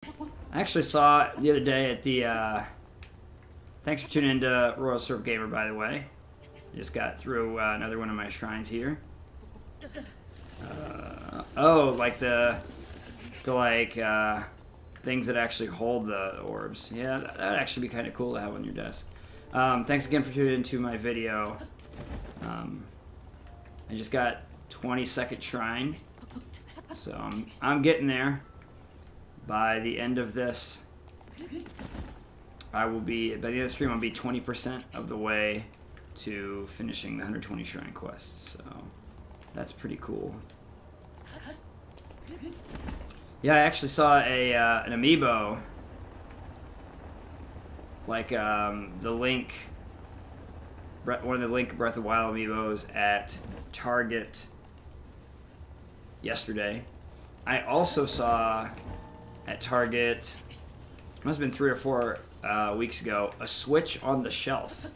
I actually saw it the other day at the, thanks for tuning into Royal Surf Gamer, by the way. Just got through another one of my shrines here. Oh, like the things that actually hold the orbs. Yeah, that'd actually be kind of cool to have on your desk. Thanks again for tuning into my video. I just got 22nd shrine, so I'm getting there. By the end of this, by the end of the stream, I'll be 20% of the way to finishing the 120 shrine quest, so that's pretty cool. Yeah, I actually saw an amiibo, like the Link, one of the Link Breath of the Wild amiibos at Target yesterday. I also saw at Target, must have been 3 or 4 weeks ago, a Switch on the shelf.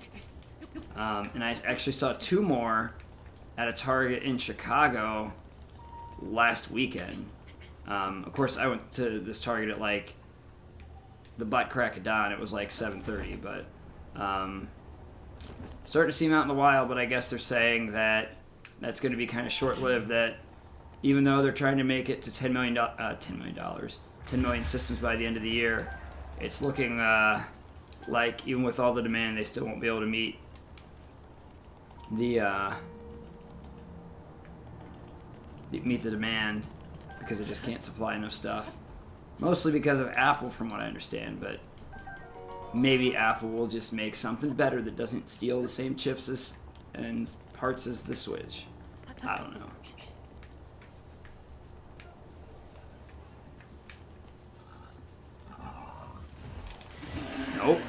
And I actually saw 2 more at a Target in Chicago last weekend. Of course, I went to this Target at like the butt crack of dawn. It was like 7:30, but starting to see them out in the wild. But I guess they're saying that that's going to be kind of short-lived. That even though they're trying to make it to $10 million systems by the end of the year, it's looking like even with all the demand, they still won't be able to meet the demand, because they just can't supply enough stuff. Mostly because of Apple, from what I understand, but maybe Apple will just make something better that doesn't steal the same chips and parts as the Switch. I don't know. Nope.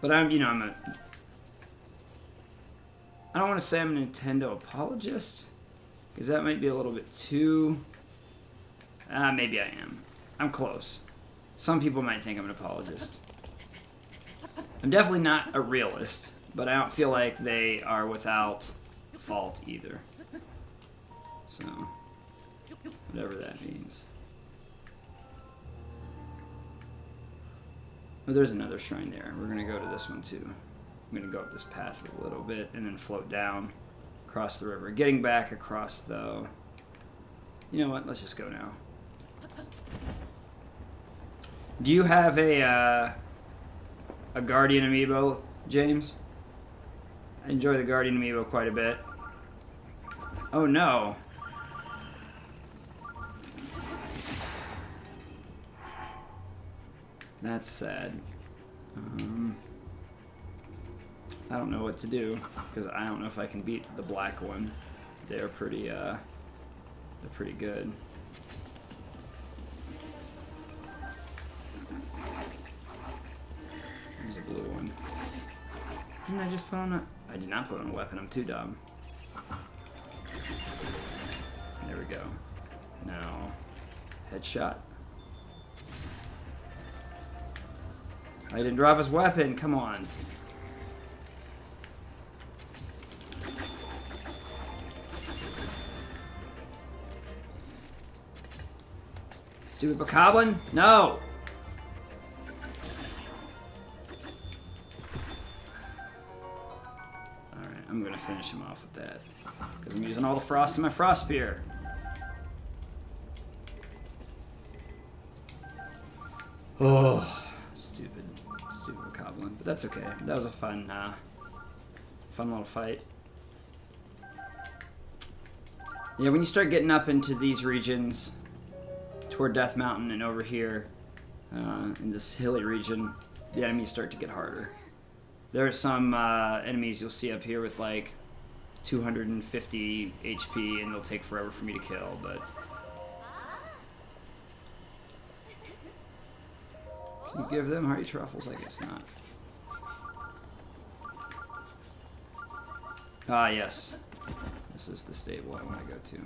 But I don't want to say I'm a Nintendo apologist, because that might be a little bit too... maybe I am. I'm close. Some people might think I'm an apologist. I'm definitely not a realist, but I don't feel like they are without fault either. So, whatever that means. Oh, there's another shrine there. We're going to go to this one too. I'm going to go up this path a little bit and then float down across the river. Getting back across, though. You know what? Let's just go now. Do you have a Guardian amiibo, James? I enjoy the Guardian amiibo quite a bit. Oh no. That's sad. I don't know what to do, because I don't know if I can beat the black one. They're pretty good. There's a blue one. Didn't I just put on a... I did not put on a weapon, I'm too dumb. There we go. Now, headshot. I didn't drop his weapon, come on. Stupid bokoblin? No! Alright, I'm gonna finish him off with that. Because I'm using all the frost in my frost spear. Oh, stupid bokoblin. But that's okay. That was a fun little fight. Yeah, when you start getting up into these regions, toward Death Mountain and over here, in this hilly region, the enemies start to get harder. There are some enemies you'll see up here with like 250 HP, and they'll take forever for me to kill, but... Can you give them hearty truffles? I guess not. Ah, yes. This is the stable I want to go to.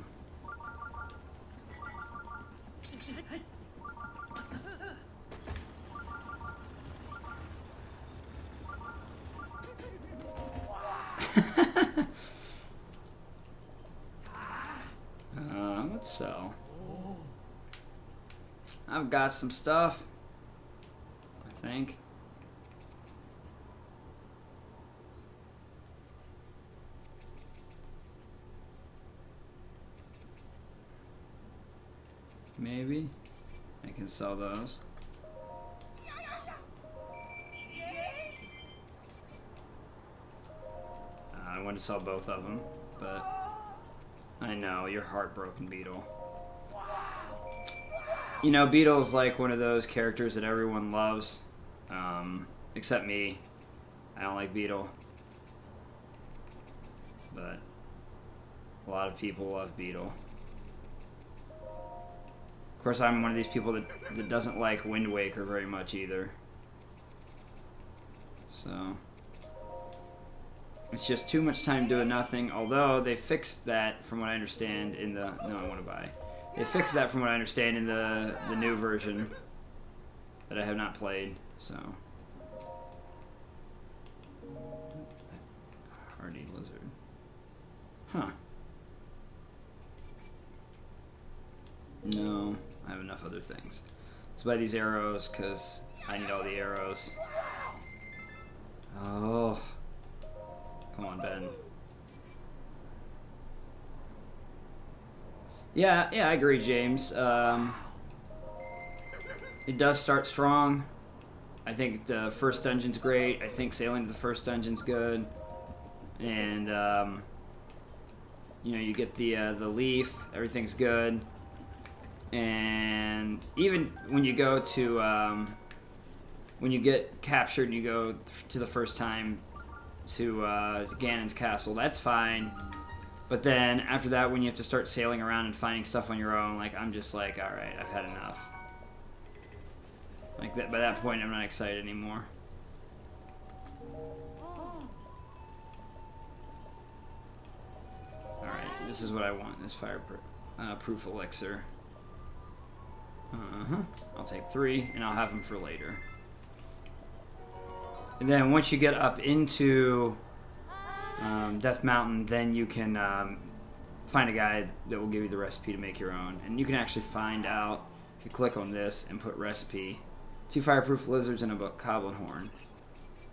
Let's sell. I've got some stuff, I think. Maybe I can sell those. I want to sell both of them, but I know you're heartbroken, Beetle. You know, Beetle's like one of those characters that everyone loves, except me. I don't like Beetle, but a lot of people love Beetle. Of course, I'm one of these people that doesn't like Wind Waker very much either. So it's just too much time doing nothing. Although they fixed that, from what I understand, in the I want to buy. They fixed that, from what I understand, in the new version that I have not played. So hardy lizard, huh? No, I have enough other things. Let's buy these arrows because I need all the arrows. Oh, come on, Ben. Yeah, I agree, James. It does start strong. I think the first dungeon's great. I think sailing to the first dungeon's good, and you know, you get the leaf. Everything's good, and even when you go to when you get captured and you go to the first time to Ganon's castle, that's fine. But then after that, when you have to start sailing around and finding stuff on your own, like, I'm just like, all right, I've had enough. Like that, by that point, I'm not excited anymore. All right, this is what I want. This fireproof elixir. I'll take 3, and I'll have them for later. And then once you get up into Death Mountain, then you can find a guide that will give you the recipe to make your own. And you can actually find out, if you click on this and put recipe, 2 fireproof lizards and a goblin horn.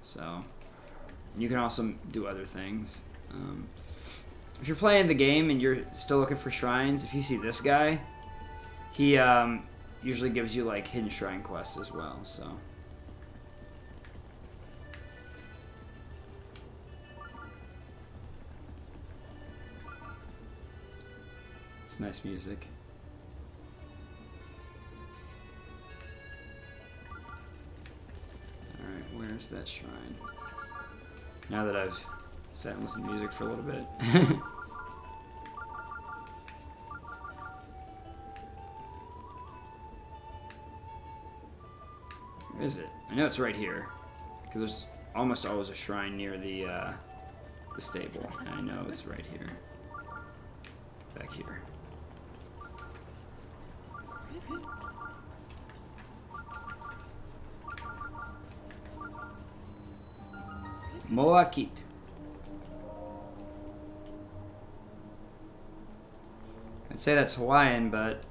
So you can also do other things. If you're playing the game and you're still looking for shrines, if you see this guy, he usually gives you like hidden shrine quests as well. So it's nice music. Alright, where's that shrine? Now that I've sat and listened to music for a little bit. Where is it? I know it's right here, because there's almost always a shrine near the stable. And I know it's right here. Back here. Keet. I'd say that's Hawaiian, but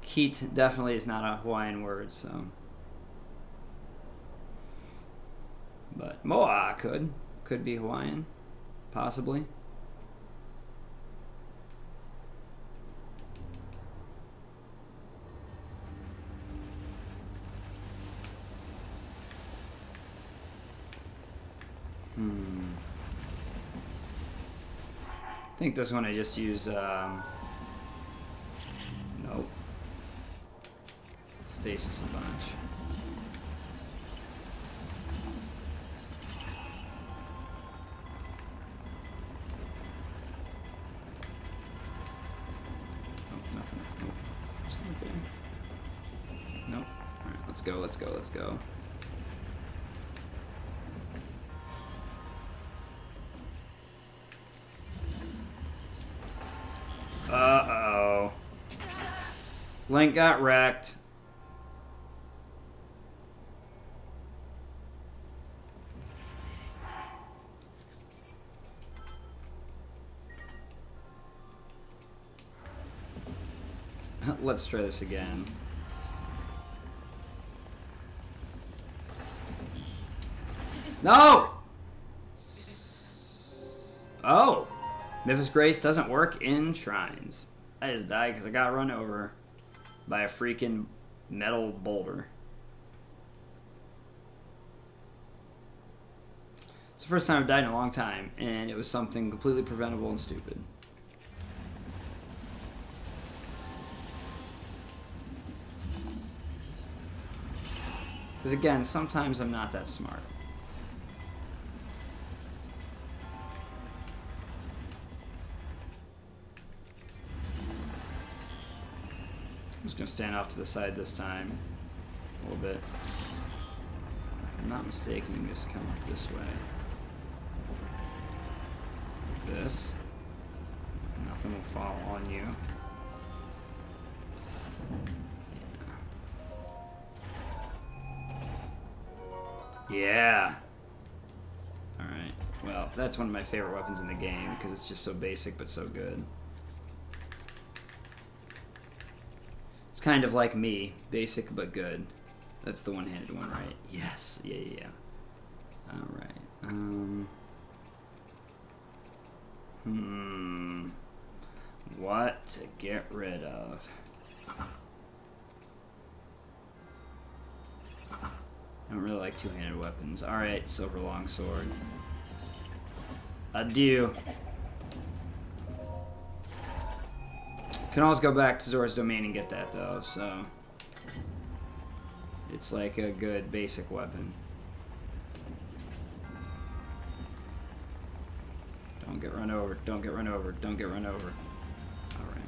Keet definitely is not a Hawaiian word, so. But Moa could be Hawaiian, possibly. I think this one I just use, nope. Stasis a bunch. Nope, nothing. Nope. There's nothing. Nope. Alright, let's go, let's go, let's go. Uh-oh. Link got wrecked. Let's try this again. No! Oh! Memphis Grace doesn't work in shrines. I just died because I got run over by a freaking metal boulder. It's the first time I've died in a long time, and it was something completely preventable and stupid. Because again, sometimes I'm not that smart. I'm just going to stand off to the side this time. A little bit. If I'm not mistaken, you can just come up this way. Like this. Nothing will fall on you. Yeah. Alright. Well, that's one of my favorite weapons in the game because it's just so basic but so good. It's kind of like me. Basic but good. That's the one-handed one, right? Yes. Yeah, yeah, yeah. Alright. What to get rid of? I don't really like two-handed weapons. Alright, silver longsword. Adieu. Can always go back to Zora's Domain and get that though, so it's like a good basic weapon. Don't get run over, don't get run over, don't get run over. Alright.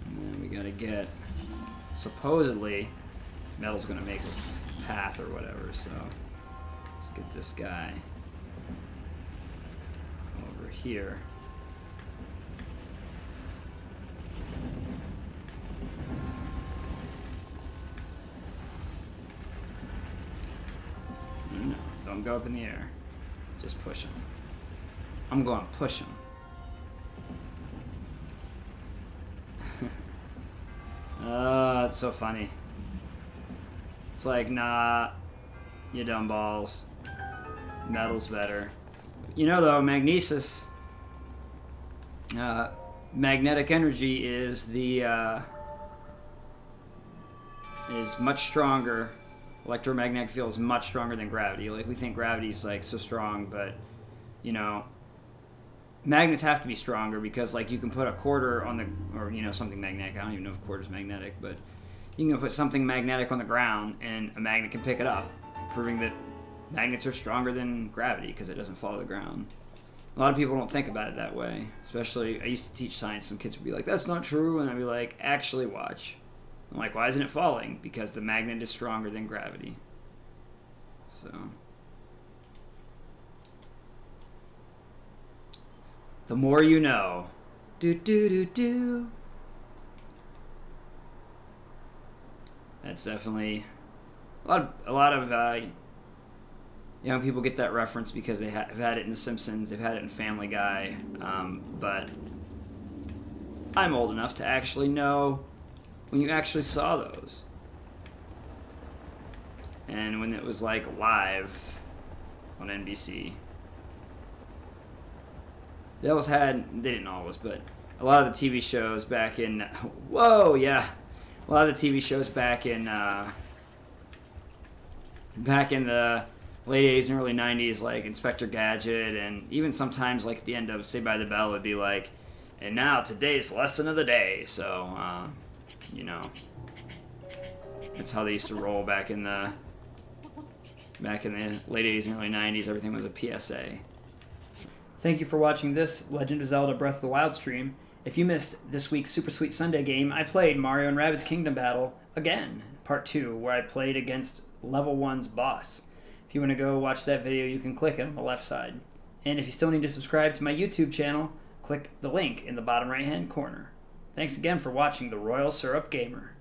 And then we gotta get, supposedly, metal's gonna make a path or whatever, so let's get this guy over here. No, don't go up in the air. Just push him. I'm going to push him. It's so funny. It's like, nah, you dumb balls. Metal's better. You know though, magnesis, magnetic energy is the, is much stronger. Electromagnetic field is much stronger than gravity. Like, we think gravity's like so strong, but you know, magnets have to be stronger because like you can put a quarter on the, or you know, something magnetic. I don't even know if a quarter's magnetic, but you can put something magnetic on the ground and a magnet can pick it up, proving that magnets are stronger than gravity because it doesn't fall to the ground. A lot of people don't think about it that way. Especially, I used to teach science. Some kids would be like, "That's not true," and I'd be like, "Actually, watch." I'm like, "Why isn't it falling?" Because the magnet is stronger than gravity. So, the more you know. Do do do do. That's definitely a lot of young people get that reference because they have had it in The Simpsons, they've had it in Family Guy, but I'm old enough to actually know when you actually saw those, and when it was like live on NBC. They always had, they didn't always, but a lot of the TV shows back in, whoa, yeah, a lot of the TV shows back in the late 80s and early 90s, like Inspector Gadget, and even sometimes like at the end of Saved by the Bell would be like, and now today's lesson of the day. So, you know, that's how they used to roll back in the late 80s and early 90s. Everything was a PSA. Thank you for watching this Legend of Zelda Breath of the Wild stream. If you missed this week's Super Sweet Sunday game, I played Mario and Rabbids Kingdom Battle again, Part 2, where I played against Level 1's boss. If you want to go watch that video, you can click it on the left side. And if you still need to subscribe to my YouTube channel, click the link in the bottom right-hand corner. Thanks again for watching The Royal Syrup Gamer.